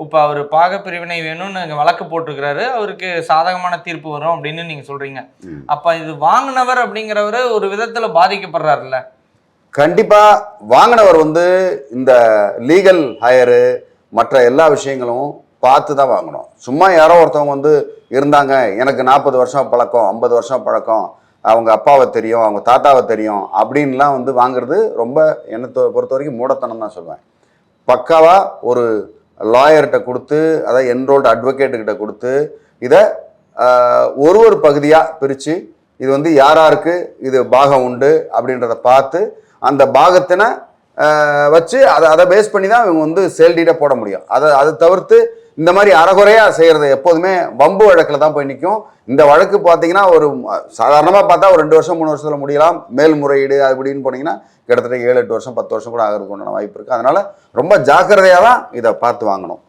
இப்போ அவர் பாகப்பிரிவினை வேணும்னு வழக்கு போட்டிருக்கிறாரு, அவருக்கு சாதகமான தீர்ப்பு வரும் அப்படின்னு நீங்க சொல்றீங்க. அப்ப இது வாங்கினவர் அப்படிங்கிறவரு ஒரு விதத்துல பாதிக்கப்படுறாருல்ல? கண்டிப்பா வாங்கினவர் வந்து இந்த லீகல் ஹையரு மற்ற எல்லா விஷயங்களும் பார்த்து தான் வாங்கணும். சும்மா யாரோ ஒருத்தவங்க வந்து இருந்தாங்க, எனக்கு 40 வருஷம் பழக்கம், 50 வருஷம் பழக்கம், அவங்க அப்பாவை தெரியும், அவங்க தாத்தாவை தெரியும் அப்படின்லாம் வந்து வாங்குறது ரொம்ப என்னை பொறுத்த வரைக்கும் மூடத்தனம் தான் சொல்லுவேன். பக்காவா ஒரு லாயர்கிட்ட கொடுத்து, அதாவது என்ரோல்டு அட்வொகேட்டுக்கிட்ட கொடுத்து, இதை ஒரு பகுதியாக பிரித்து இது வந்து யாராருக்கு இது பாகம் உண்டு அப்படின்றத பார்த்து அந்த பாகத்தினை வச்சு அதை பேஸ் பண்ணி தான் இவங்க வந்து சேல் டீடை போட முடியும். அதை தவிர்த்து இந்த மாதிரி அறகுறையாக செய்கிறது எப்போதுமே வம்பு வழக்கில் தான் போய் நிற்கும். இந்த வழக்கு பார்த்தீங்கன்னா ஒரு சாதாரணமாக பார்த்தா ஒரு 2 வருஷம் 3 வருஷத்தில் முடியலாம். மேல்முறையீடு அப்படின்னு போனீங்கன்னா கிட்டத்தட்ட 7-8 வருஷம் 10 வருஷம் கூட ஆகிறதுக்கு உண்டான வாய்ப்பு இருக்குது. அதனால் ரொம்ப ஜாக்கிரதையாக தான் இதை பார்த்து வாங்கணும்.